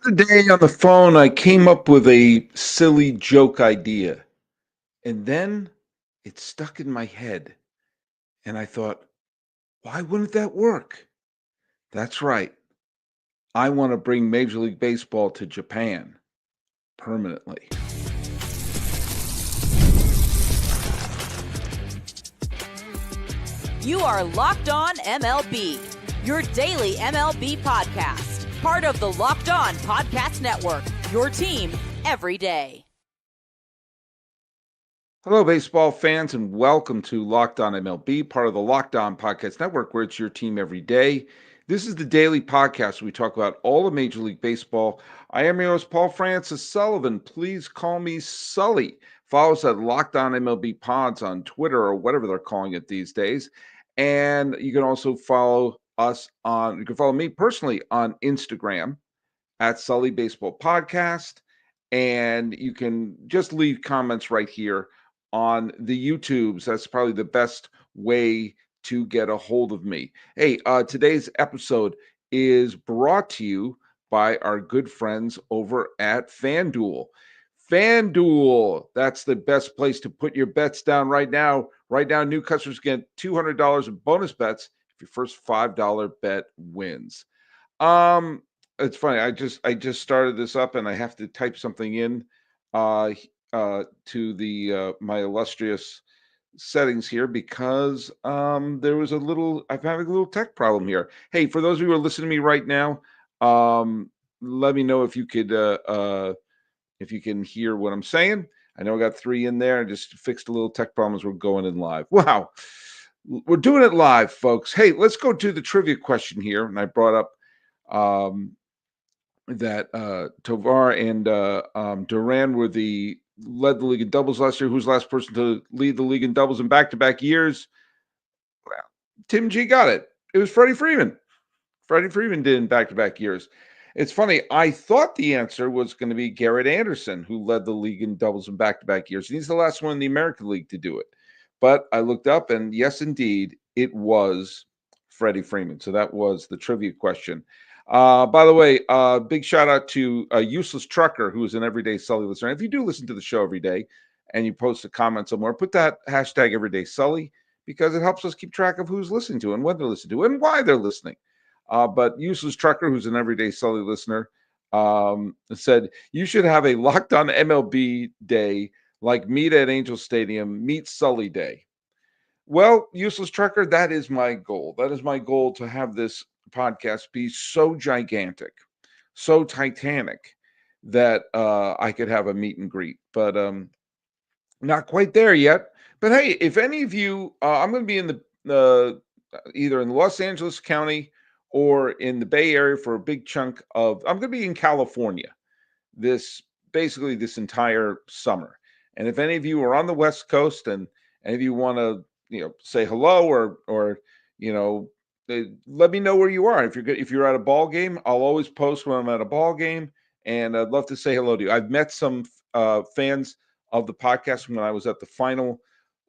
The day on the phone, I came up with a silly joke idea, and then it stuck in my head. And I thought, why wouldn't that work? That's right. I want to bring Major League Baseball to Japan permanently. You are Locked On MLB, your daily MLB podcast, part of the Locked On Podcast Network, your team every day. Hello, baseball fans, and welcome to Locked On MLB, part of the Locked On Podcast Network, where it's your team every day. This is the daily podcast where we talk about all of Major League Baseball. I am your host, Paul Francis Sullivan. Please call me Sully. Follow us at Locked On MLB Pods on Twitter or whatever they're calling it these days. And you can also follow me personally on Instagram at Sully Baseball Podcast. And you can just leave comments right here on the YouTubes. That's probably the best way to get a hold of me. Hey, today's episode is brought to you by our good friends over at FanDuel. FanDuel, that's the best place to put your bets down right now. Right now, new customers get $200 in bonus bets if your first $5 bet wins. It's funny. I just started this up, and I have to type something in to the my illustrious settings here because there was I'm having a little tech problem here. Hey, for those of you who are listening to me right now, let me know if you can hear what I'm saying. I know I got 3 in there. I just fixed a little tech problem as we're going in live. Wow. We're doing it live, folks. Hey, let's go to the trivia question here. And I brought up that Tovar and Duran led the league in doubles last year. Who's the last person to lead the league in doubles in back-to-back years? Well, Tim G got it. It was Freddie Freeman. Freddie Freeman did in back-to-back years. It's funny. I thought the answer was going to be Garrett Anderson, who led the league in doubles in back-to-back years. And he's the last one in the American League to do it. But I looked up, and yes, indeed, it was Freddie Freeman. So that was the trivia question. By the way, big shout out to Useless Trucker, who is an everyday Sully listener. If you do listen to the show every day and you post a comment somewhere, put that hashtag everyday Sully because it helps us keep track of who's listening to and when they're listening to and why they're listening. But Useless Trucker, who's an everyday Sully listener, said, you should have a Locked On MLB day like Meet at Angel Stadium, Meet Sully Day. Well, Useless Trucker, that is my goal. That is my goal, to have this podcast be so gigantic, so titanic that I could have a meet and greet. But not quite there yet. But hey, if any of you, I'm going to be in the either in Los Angeles County or in the Bay Area for a big chunk of. I'm going to be in California this entire summer. And if any of you are on the West Coast and any of you want to say hello or let me know where you are. If you're at a ball game, I'll always post when I'm at a ball game, and I'd love to say hello to you. I've met some fans of the podcast when I was at the final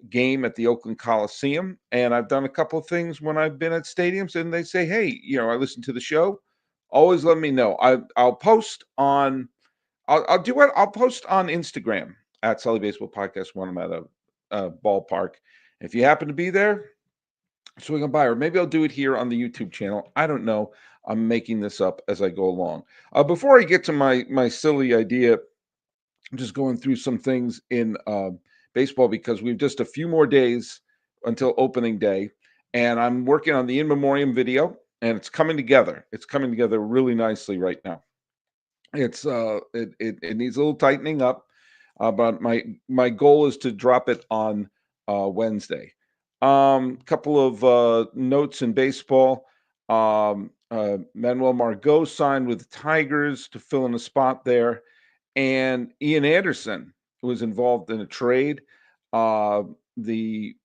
game at the Oakland Coliseum, and I've done a couple of things when I've been at stadiums, and they say, hey, I listen to the show. Always let me know. I'll post on I'll do it. I'll post on Instagram at Sully Baseball Podcast when I'm at a ballpark. If you happen to be there, swing on by, or maybe I'll do it here on the YouTube channel. I don't know. I'm making this up as I go along. Before I get to my silly idea, I'm just going through some things in baseball because we've just a few more days until opening day, and I'm working on the in memoriam video, and it's coming together. It's coming together really nicely right now. It needs a little tightening up, but my goal is to drop it on Wednesday. Couple of notes in baseball. Manuel Margot signed with the Tigers to fill in a spot there, and Ian Anderson was involved in a trade. The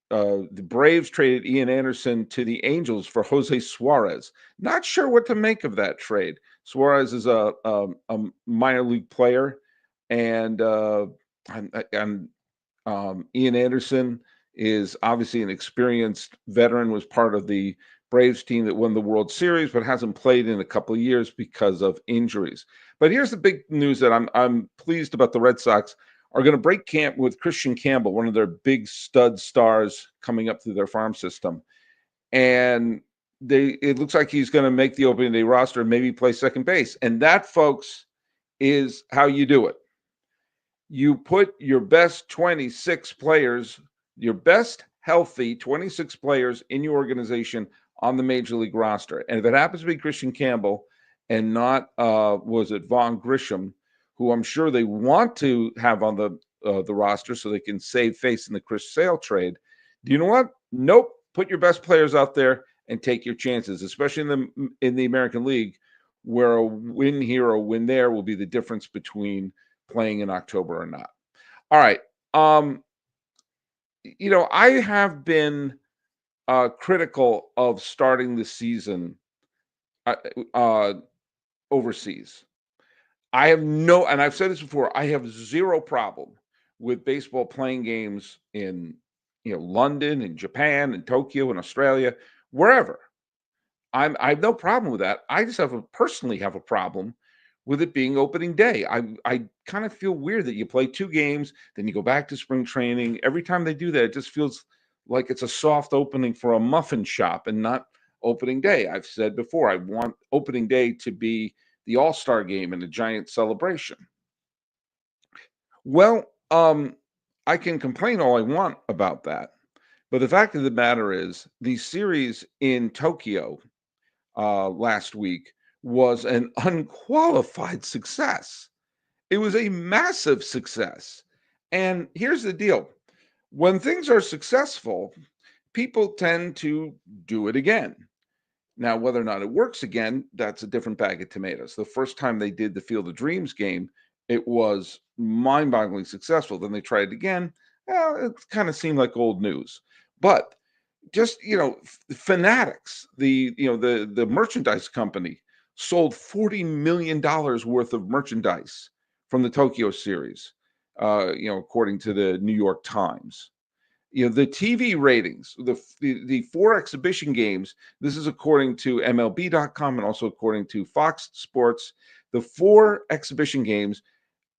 Braves traded Ian Anderson to the Angels for Jose Suarez. Not sure what to make of that trade. Suarez is a minor league player, and Ian Anderson is obviously an experienced veteran, was part of the Braves team that won the World Series but hasn't played in a couple of years because of injuries. But here's the big news that I'm pleased about. The Red Sox are going to break camp with Christian Campbell, one of their big stud stars coming up through their farm system. And it looks like he's going to make the opening day roster and maybe play second base. And that, folks, is how you do it. You put your best 26 players, your best healthy 26 players in your organization on the major league roster. And if it happens to be Christian Campbell and not, was it Vaughn Grisham, who I'm sure they want to have on the roster so they can save face in the Chris Sale trade. Do you know what? Nope. Put your best players out there and take your chances, especially in the American League, where a win here or a win there will be the difference between playing in October or not. All right. I have been critical of starting the season overseas. I have and I've said this before, I have zero problem with baseball playing games in, London and Japan and Tokyo and Australia, wherever. I have no problem with that. I just personally have a problem with it being opening day. I kind of feel weird that you play 2 games, then you go back to spring training. Every time they do that, it just feels like it's a soft opening for a muffin shop and not opening day. I've said before, I want opening day to be the All-Star game and a giant celebration. Well, I can complain all I want about that, but the fact of the matter is the series in Tokyo last week was an unqualified success. It was a massive success. And here's the deal. When things are successful, people tend to do it again. Now, whether or not it works again, that's a different bag of tomatoes. The first time they did the Field of Dreams game, it was mind-bogglingly successful. Then they tried it again. Well, it kind of seemed like old news. But just, Fanatics, the merchandise company, sold $40 million worth of merchandise from the Tokyo series, according to the New York Times. The TV ratings, the 4 exhibition games, this is according to MLB.com and also according to Fox Sports, the 4 exhibition games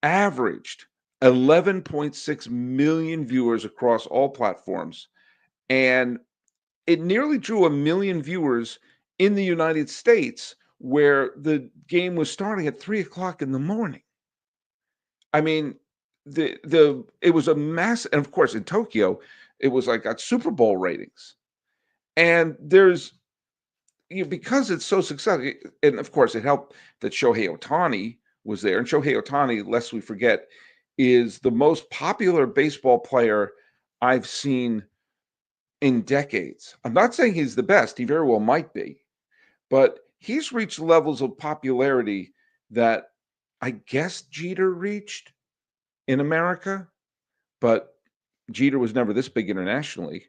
averaged 11.6 million viewers across all platforms. And it nearly drew 1 million viewers in the United States, where the game was starting at 3:00 in the morning. I mean, it was a mass, and of course in Tokyo, it was like got Super Bowl ratings. And there's because it's so successful, and of course it helped that Shohei Ohtani was there. And Shohei Ohtani, lest we forget, is the most popular baseball player I've seen in decades. I'm not saying he's the best, he very well might be, but he's reached levels of popularity that I guess Jeter reached in America, but Jeter was never this big internationally.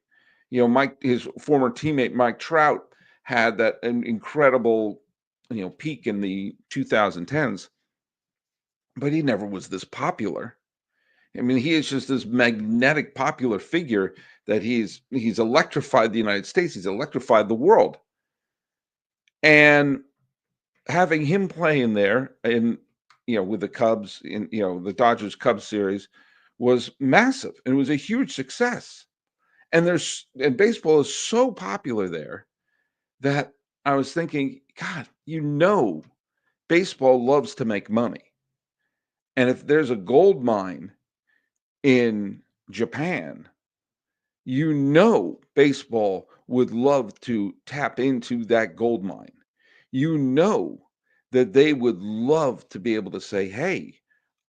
His former teammate Mike Trout had that incredible, peak in the 2010s, but he never was this popular. I mean, he is just this magnetic, popular figure that he's electrified the United States. He's electrified the world. And having him play in there and, with the Cubs in, the Dodgers Cubs series was massive. And it was a huge success. And baseball is so popular there that I was thinking, God, baseball loves to make money. And if there's a gold mine in Japan, baseball would love to tap into that gold mine. That they would love to be able to say, hey,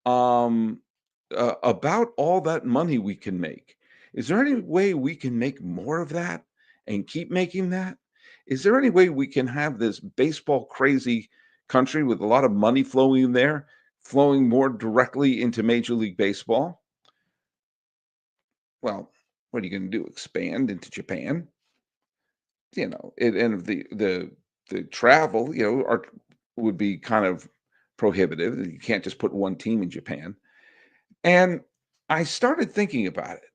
about all that money we can make, is there any way we can make more of that and keep making that? Is there any way we can have this baseball crazy country with a lot of money flowing flowing more directly into Major League Baseball? Well, what are you going to do? Expand into Japan? And the travel, would be kind of prohibitive. You can't just put one team in Japan. And I started thinking about it.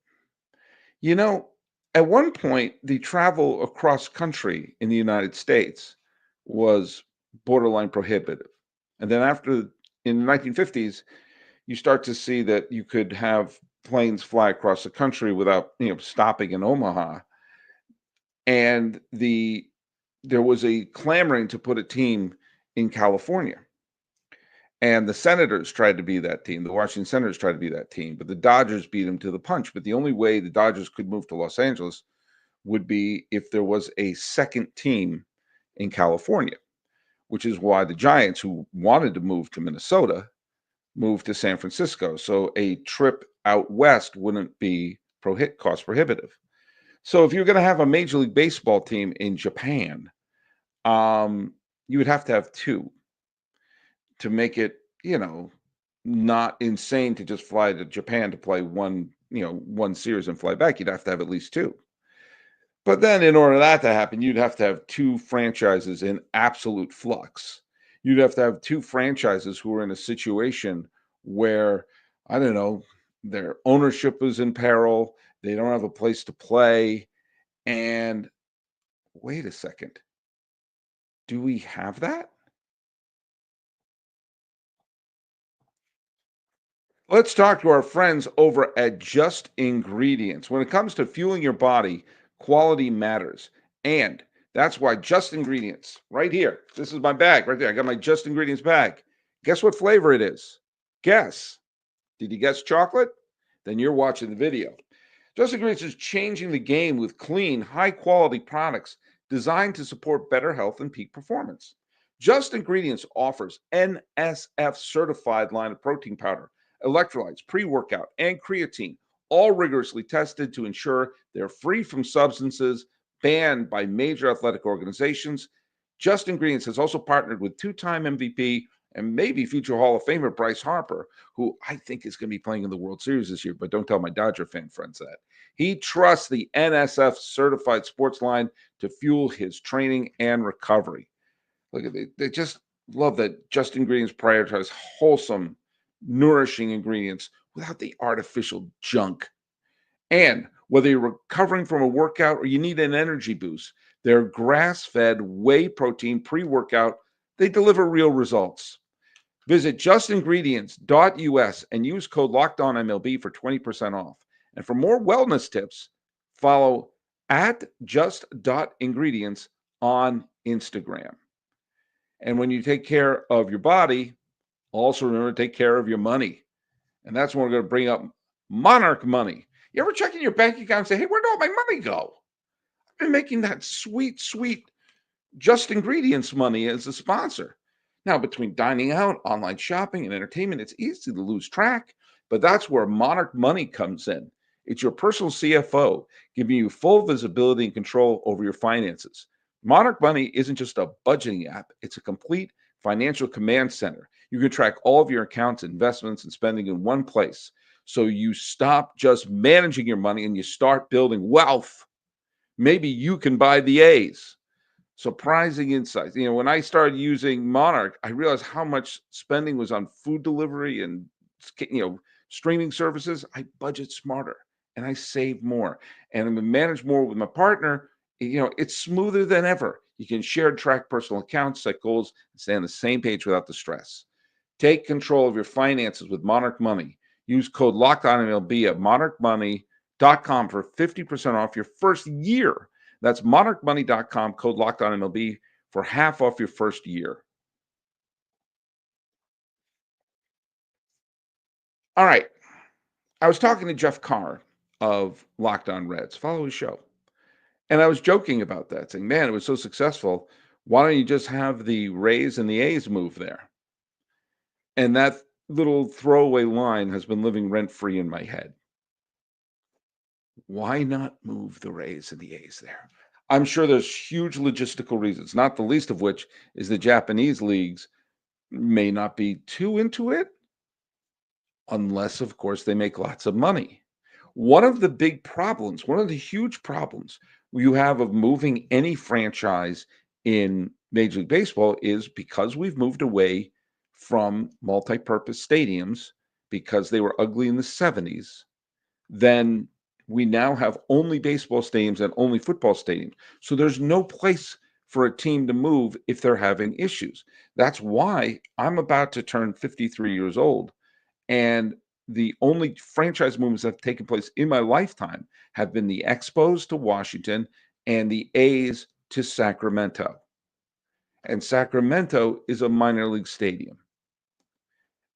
At one point, the travel across country in the United States was borderline prohibitive. And then in the 1950s, you start to see that you could have planes fly across the country without, stopping in Omaha. And there was a clamoring to put a team in California. And the Senators tried to be that team. The Washington Senators tried to be that team, but the Dodgers beat them to the punch. But the only way the Dodgers could move to Los Angeles would be if there was a second team in California, which is why the Giants, who wanted to move to Minnesota, moved to San Francisco. So a trip out west wouldn't be cost prohibitive. So if you're going to have a Major League Baseball team in Japan, you would have to have two to make it, not insane to just fly to Japan to play one series and fly back. You'd have to have at least two. But then in order for that to happen, you'd have to have two franchises in absolute flux. You'd have to have two franchises who are in a situation where, I don't know, their ownership is in peril. They don't have a place to play. And wait a second. Do we have that? Let's talk to our friends over at Just Ingredients. When it comes to fueling your body, quality matters. And that's why Just Ingredients, right here, this is my bag right there. I got my Just Ingredients bag. Guess what flavor it is? Guess. Did you guess chocolate? Then you're watching the video. Just Ingredients is changing the game with clean, high-quality products designed to support better health and peak performance. Just Ingredients offers NSF-certified line of protein powder, electrolytes, pre-workout, and creatine, all rigorously tested to ensure they're free from substances banned by major athletic organizations. Just Ingredients has also partnered with two-time MVP and maybe future Hall of Famer Bryce Harper, who I think is going to be playing in the World Series this year, but don't tell my Dodger fan friends that. He trusts the NSF certified sports line to fuel his training and recovery. Look at it. They just love that Just Ingredients prioritize wholesome, nourishing ingredients without the artificial junk. And whether you're recovering from a workout or you need an energy boost, their grass-fed whey protein pre-workout, they deliver real results. Visit justingredients.us and use code LOCKEDONMLB for 20% off. And for more wellness tips, follow at just.ingredients on Instagram. And when you take care of your body, also remember to take care of your money. And that's when we're going to bring up Monarch Money. You ever check in your bank account and say, hey, where'd all my money go? I've been making that sweet, sweet Just Ingredients money as a sponsor. Now, between dining out, online shopping, and entertainment, it's easy to lose track, but that's where Monarch Money comes in. It's your personal CFO, giving you full visibility and control over your finances. Monarch Money isn't just a budgeting app, it's a complete financial command center. You can track all of your accounts, investments, and spending in one place. So you stop just managing your money and you start building wealth. Maybe you can buy the A's. Surprising insights. When I started using Monarch, I realized how much spending was on food delivery and, streaming services. I budget smarter and I save more and I'm manage more with my partner. It's smoother than ever. You can share and track personal accounts, set goals, and stay on the same page without the stress. Take control of your finances with Monarch Money. Use code LOCKEDONMLB at monarchmoney.com for 50% off your first year. That's monarchmoney.com, code LOCKEDONMLB for half off your first year. All right. I was talking to Jeff Carr of Locked On Reds. Follow his show. And I was joking about that, saying, man, it was so successful. Why don't you just have the Rays and the A's move there? And that little throwaway line has been living rent-free in my head. Why not move the Rays and the A's there? I'm sure there's huge logistical reasons, not the least of which is the Japanese leagues may not be too into it, unless, of course, they make lots of money. One of the big problems, one of the huge problems you have of moving any franchise in Major League Baseball is because we've moved away from multi-purpose stadiums because they were ugly in the 70s, then we now have only baseball stadiums and only football stadiums. So there's no place for a team to move if they're having issues. That's why I'm about to turn 53 years old. And the only franchise moves that have taken place in my lifetime have been the Expos to Washington and the A's to Sacramento. And Sacramento is a minor league stadium.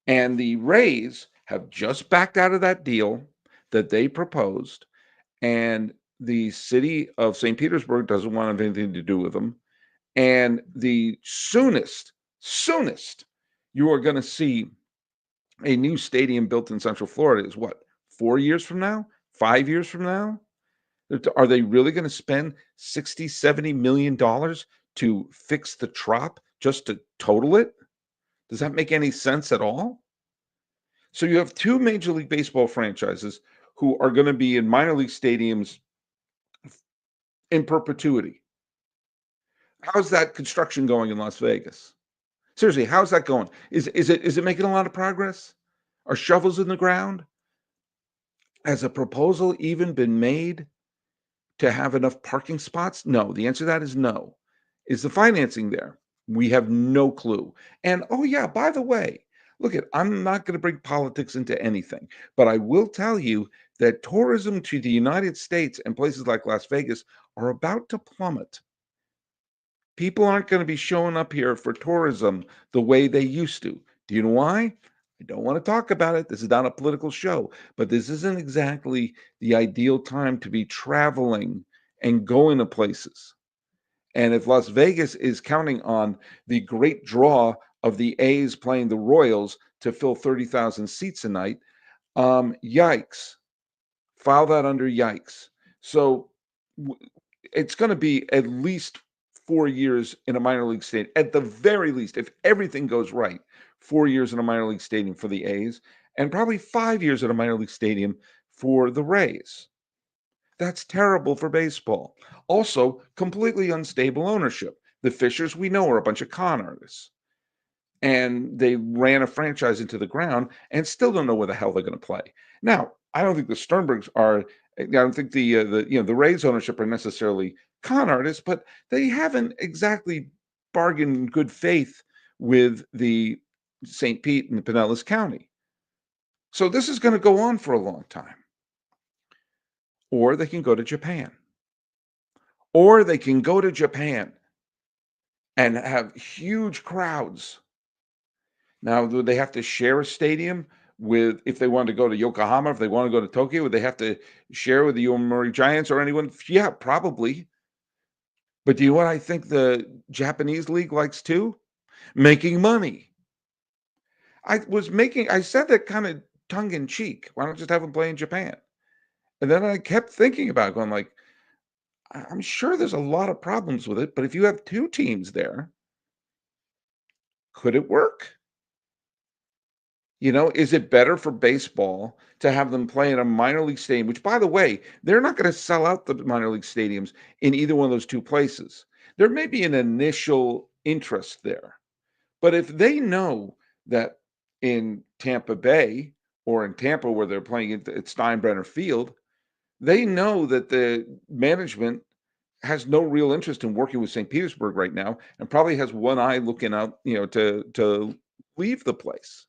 And the Rays have just backed out of that deal that they proposed. And the city of St. Petersburg doesn't want to have anything to do with them. And the soonest you are going to see a new stadium built in Central Florida is what, 4 years from now, 5 years from now? Are they really going to spend 60, 70 million dollars to fix the Trop just to total it? Does that make any sense at all? So you have two Major League Baseball franchises who are going to be in minor league stadiums in perpetuity. How's that construction going in Las Vegas? Seriously, how's that going? Is it making a lot of progress? Are shovels in the ground? Has a proposal even been made to have enough parking spots? No. The answer to that is no. Is the financing there? We have no clue. And oh yeah, by the way, look I'm not going to bring politics into anything, but I will tell you that tourism to the United States and places like Las Vegas are about to plummet. People aren't going to be showing up here for tourism the way they used to. Do you know why? I don't want to talk about it. This is not a political show, but this isn't exactly the ideal time to be traveling and going to places. And if Las Vegas is counting on the great draw of the A's playing the Royals to fill 30,000 seats a night, yikes. File that under yikes. So it's going to be at least 4 years in a minor league stadium. At the very least, if everything goes right, 4 years in a minor league stadium for the A's, and probably 5 years in a minor league stadium for the Rays. That's terrible for baseball. Also, completely unstable ownership. The Fishers, we know, are a bunch of con artists. And they ran a franchise into the ground and still don't know where the hell they're going to play. Now, I don't think the Sternbergs are. I don't think the Rays ownership are necessarily con artists, but they haven't exactly bargained in good faith with the St. Pete and the Pinellas County. So this is going to go on for a long time. Or they can go to Japan. Or they can go to Japan and have huge crowds. Now, do they have to share a stadium with, if they want to go to Yokohama, if they want to go to Tokyo, would they have to share with the Yomiuri Giants or anyone? Yeah, probably. But do you know what I think the Japanese league likes too? Making money. I said that kind of tongue in cheek. Why not just have them play in Japan? And then I kept thinking about it, going like, I'm sure there's a lot of problems with it, but if you have two teams there, could it work? Is it better for baseball to have them play in a minor league stadium, which, by the way, they're not going to sell out the minor league stadiums in either one of those two places. There may be an initial interest there, but if they know that in Tampa Bay or in Tampa where they're playing at Steinbrenner Field, they know that the management has no real interest in working with St. Petersburg right now and probably has one eye looking out, to leave the place.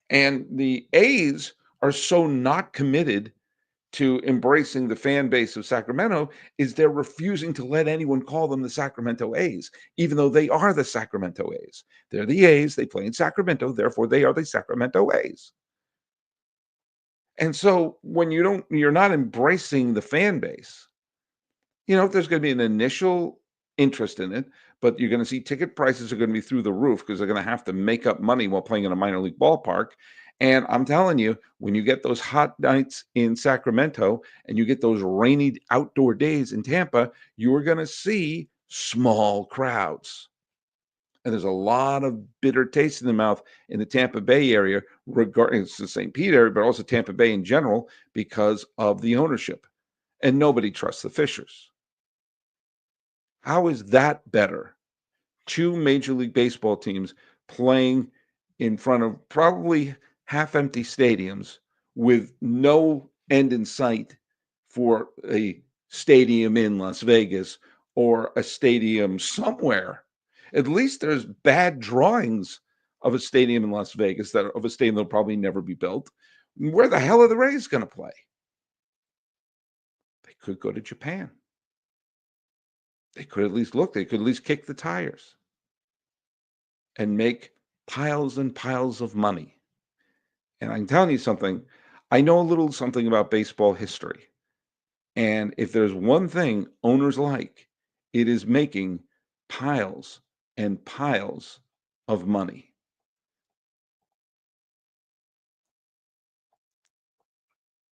And the A's are so not committed to embracing the fan base of Sacramento is they're refusing to let anyone call them the Sacramento A's, even though they are the Sacramento A's. They're the A's, they play in Sacramento, therefore they are the Sacramento A's. And so when you're not embracing the fan base, there's going to be an initial interest in it, but you're going to see ticket prices are going to be through the roof because they're going to have to make up money while playing in a minor league ballpark. And I'm telling you, when you get those hot nights in Sacramento and you get those rainy outdoor days in Tampa, you're going to see small crowds. And there's a lot of bitter taste in the mouth in the Tampa Bay area, regarding the St. Pete area, but also Tampa Bay in general, because of the ownership. And nobody trusts the Fishers. How is that better? Two Major League Baseball teams playing in front of probably half-empty stadiums with no end in sight for a stadium in Las Vegas or a stadium somewhere. At least there's bad drawings of a stadium in Las Vegas that of a stadium that'll probably never be built. Where the hell are the Rays going to play? They could go to Japan. They could at least look. They could at least kick the tires and make piles and piles of money. And I'm telling you something, I know a little something about baseball history. And if there's one thing owners like, it is making piles and piles of money.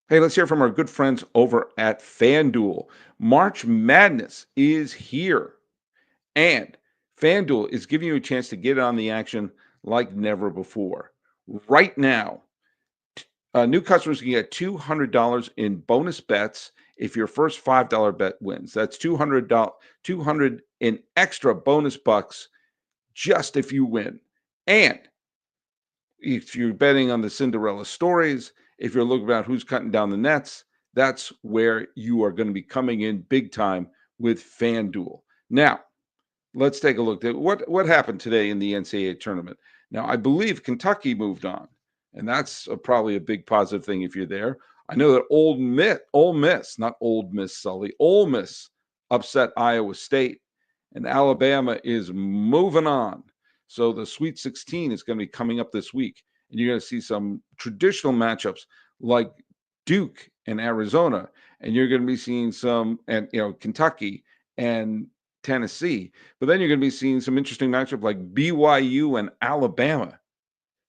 Hey, let's hear from our good friends over at FanDuel. March Madness is here, and FanDuel is giving you a chance to get on the action like never before. Right now, new customers can get $200 in bonus bets if your first $5 bet wins. That's $200 in extra bonus bucks just if you win. And if you're betting on the Cinderella stories, if you're looking about who's cutting down the nets, that's where you are going to be coming in big time with FanDuel. Now, let's take a look at what happened today in the NCAA tournament. Now, I believe Kentucky moved on, and that's probably a big positive thing if you're there. I know that Ole Miss, not Old Miss Sully, Ole Miss upset Iowa State, and Alabama is moving on. So the Sweet 16 is going to be coming up this week, and you're going to see some traditional matchups like Duke and Arizona, and you're going to be seeing some, and Kentucky and Tennessee. But then you're going to be seeing some interesting matchups like BYU and Alabama.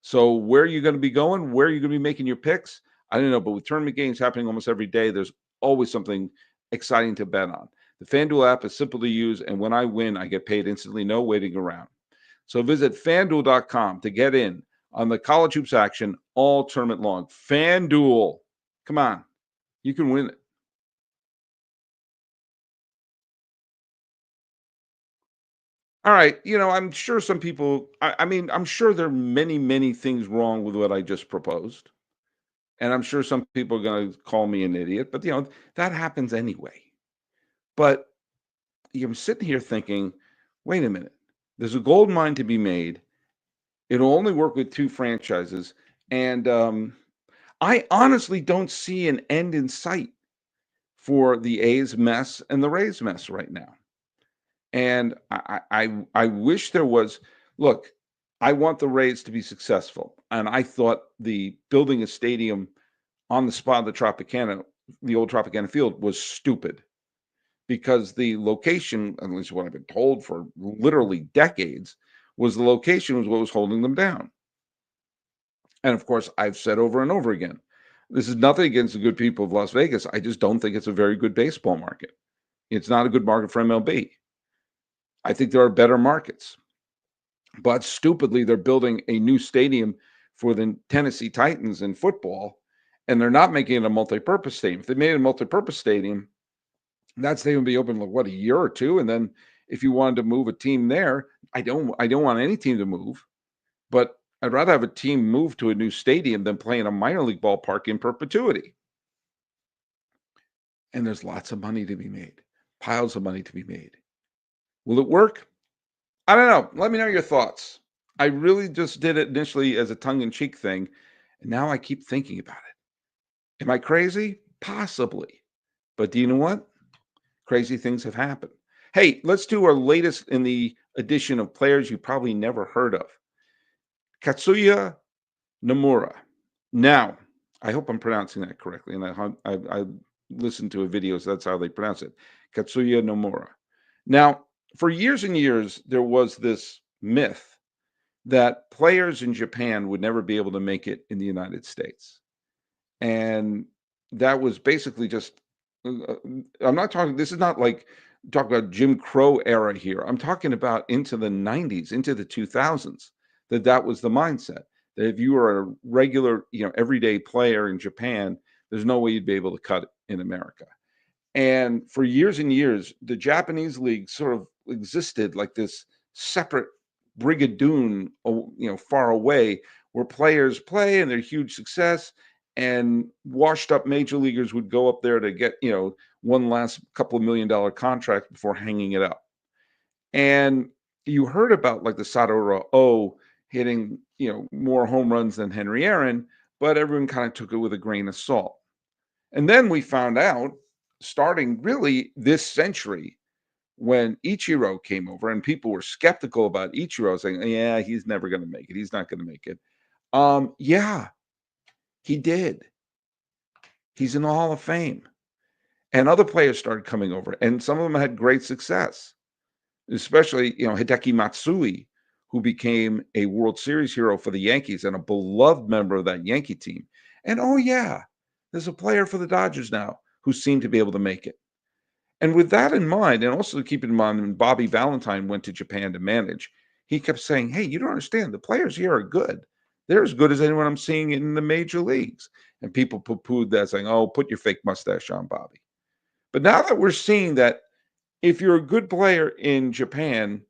So where are you going to be going? Where are you going to be making your picks? I don't know, but with tournament games happening almost every day, there's always something exciting to bet on. The FanDuel app is simple to use, and when I win, I get paid instantly, no waiting around. So visit FanDuel.com to get in on the college hoops action all tournament long. FanDuel, come on, you can win it. All right, I'm sure some people, I'm sure there are many, many things wrong with what I just proposed. And I'm sure some people are going to call me an idiot, but that happens anyway. But you're sitting here thinking, wait a minute, there's a gold mine to be made. It'll only work with two franchises. And I honestly don't see an end in sight for the A's mess and the Rays mess right now. And I wish there was. Look, I want the Rays to be successful, and I thought the building a stadium on the spot of the Tropicana, the old Tropicana field, was stupid because the location, at least what I've been told for literally decades, was the location was what was holding them down. And of course, I've said over and over again, this is nothing against the good people of Las Vegas. I just don't think it's a very good baseball market. It's not a good market for MLB. I think there are better markets. But stupidly, they're building a new stadium for the Tennessee Titans in football, and they're not making it a multi-purpose stadium. If they made it a multi-purpose stadium, that stadium would be open like a year or two, and then if you wanted to move a team there, I don't want any team to move, but I'd rather have a team move to a new stadium than play in a minor league ballpark in perpetuity. And there's lots of money to be made, piles of money to be made. Will it work? I don't know. Let me know your thoughts. I really just did it initially as a tongue-in-cheek thing, and now I keep thinking about it. Am I crazy? Possibly. But do you know what? Crazy things have happened. Hey, let's do our latest in the edition of players you probably never heard of. Katsuya Nomura. Now, I hope I'm pronouncing that correctly, and I listened to a video, so that's how they pronounce it. Katsuya Nomura. Now, for years and years, there was this myth that players in Japan would never be able to make it in the United States. And that was basically just, I'm not talking, this is not like talk about Jim Crow era here. I'm talking about into the 90s, into the 2000s, that was the mindset. That if you were a regular, everyday player in Japan, there's no way you'd be able to cut it in America. And for years and years, the Japanese league sort of existed like this separate brigadoon, far away, where players play and they're huge success, and washed up major leaguers would go up there to get, one last couple of $1 million contract before hanging it up. And you heard about like the Sadaoro O hitting, more home runs than Henry Aaron, but everyone kind of took it with a grain of salt. And then we found out, starting really this century, when Ichiro came over and people were skeptical about Ichiro, saying, yeah, he's never going to make it. He's not going to make it. Yeah, he did. He's in the Hall of Fame. And other players started coming over, and some of them had great success, especially, Hideki Matsui, who became a World Series hero for the Yankees and a beloved member of that Yankee team. And oh, yeah, there's a player for the Dodgers now who seemed to be able to make it. And with that in mind, and also keep in mind when Bobby Valentine went to Japan to manage, he kept saying, hey, you don't understand. The players here are good. They're as good as anyone I'm seeing in the major leagues. And people poo-pooed that, saying, oh, put your fake mustache on, Bobby. But now that we're seeing that if you're a good player in Japan,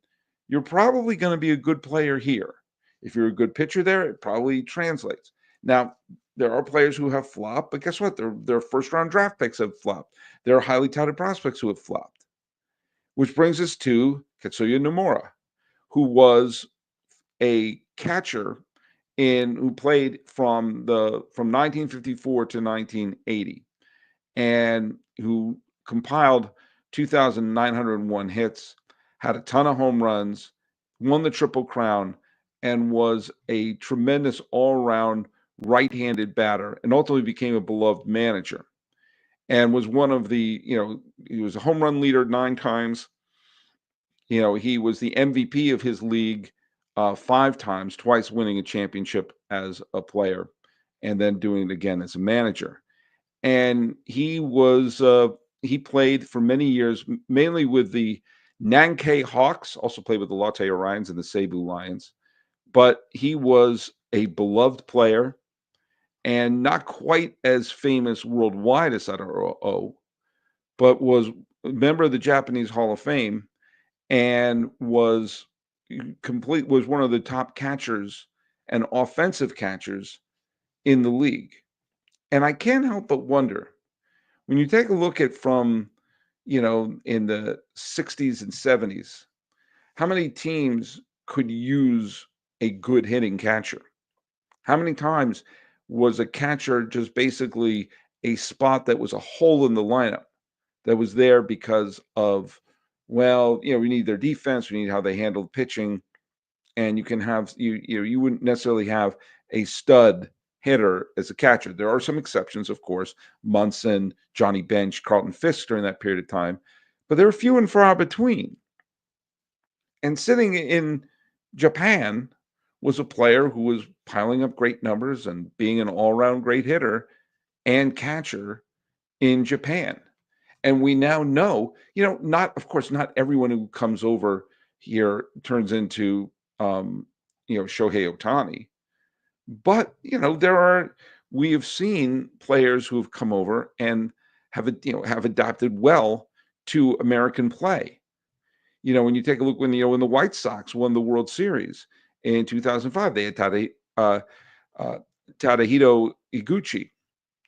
you're probably going to be a good player here. If you're a good pitcher there, it probably translates. Now, there are players who have flopped, but guess what? Their first-round draft picks have flopped. There are highly touted prospects who have flopped. Which brings us to Katsuya Nomura, who was a catcher who played from 1954 to 1980, and who compiled 2,901 hits, had a ton of home runs, won the Triple Crown, and was a tremendous all-around right-handed batter, and ultimately became a beloved manager. And was one of the, he was a home run leader 9 times. He was the MVP of his league 5 times, twice winning a championship as a player, and then doing it again as a manager. And he played for many years, mainly with the Nankei Hawks, also played with the Lotte Orions and the Seibu Lions. But he was a beloved player and not quite as famous worldwide as Sadaoro O, but was a member of the Japanese Hall of Fame and was one of the top catchers and offensive catchers in the league. And I can't help but wonder, when you take a look at from, in the 60s and 70s, how many teams could use a good hitting catcher? How many times was a catcher just basically a spot that was a hole in the lineup that was there because of, well, we need their defense, we need how they handled pitching, and you can have you wouldn't necessarily have a stud hitter as a catcher. There are some exceptions, of course, Munson, Johnny Bench, Carlton Fisk during that period of time, but there are few and far between. And sitting in Japan was a player who was piling up great numbers and being an all-around great hitter and catcher in Japan. And we now know, not everyone who comes over here turns into, Shohei Ohtani. But, we have seen players who have come over and have adapted well to American play. When you take a look when the White Sox won the World Series in 2005, they had Tadahito Iguchi,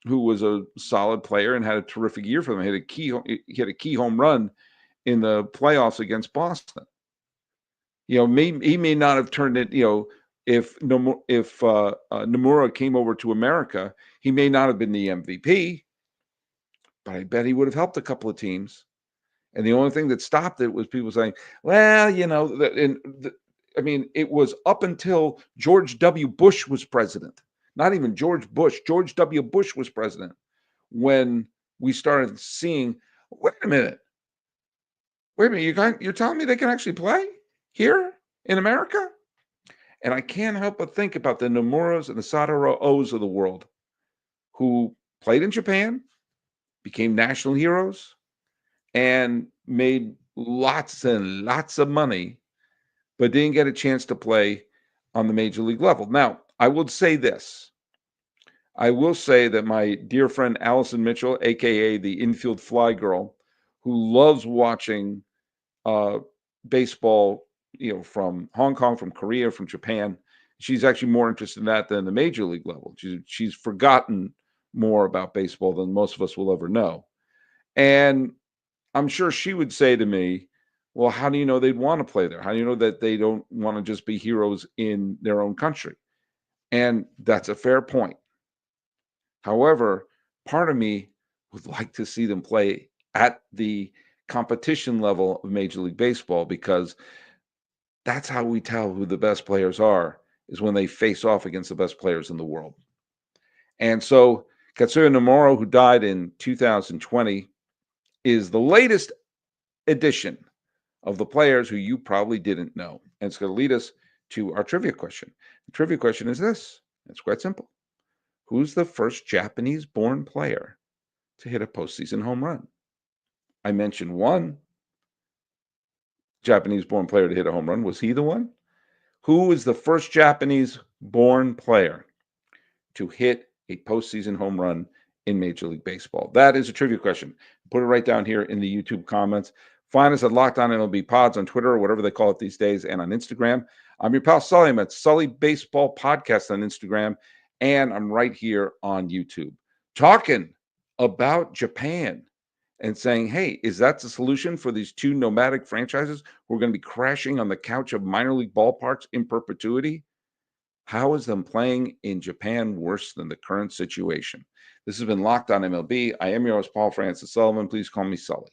who was a solid player and had a terrific year for them. He had a key home run in the playoffs against Boston. He may not have turned it. If Nomura came over to America, he may not have been the MVP, but I bet he would have helped a couple of teams. And the only thing that stopped it was people saying, well, it was up until George W. Bush was president. Not even George Bush. George W. Bush was president when we started seeing, wait a minute, you're telling me they can actually play here in America? And I can't help but think about the Nomuras and the Sadaoro O's of the world who played in Japan, became national heroes, and made lots and lots of money, but didn't get a chance to play on the major league level. Now, I would say this. I will say that my dear friend Allison Mitchell, aka the infield fly girl, who loves watching baseball, from Hong Kong, from Korea, from Japan, she's actually more interested in that than the major league level. She's forgotten more about baseball than most of us will ever know. And I'm sure she would say to me, well, how do you know they'd want to play there? How do you know that they don't want to just be heroes in their own country? And that's a fair point. However, part of me would like to see them play at the competition level of Major League Baseball, because that's how we tell who the best players are, is when they face off against the best players in the world. And so Katsuya Nomura, who died in 2020, is the latest edition of the players who you probably didn't know. And it's going to lead us to our trivia question. The trivia question is this. It's quite simple. Who's the first Japanese-born player to hit a postseason home run? I mentioned one Japanese-born player to hit a home run. Was he the one? Who is the first Japanese-born player to hit a postseason home run in Major League Baseball? That is a trivia question. Put it right down here in the YouTube comments. Find us at Locked On MLB Pods on Twitter, or whatever they call it these days, and on Instagram. I'm your pal Sully. I'm at Sully Baseball Podcast on Instagram, and I'm right here on YouTube talking about Japan and saying, hey, is that the solution for these two nomadic franchises who are going to be crashing on the couch of minor league ballparks in perpetuity? How is them playing in Japan worse than the current situation? This has been Locked On MLB. I am your host, Paul Francis Sullivan. Please call me Sully.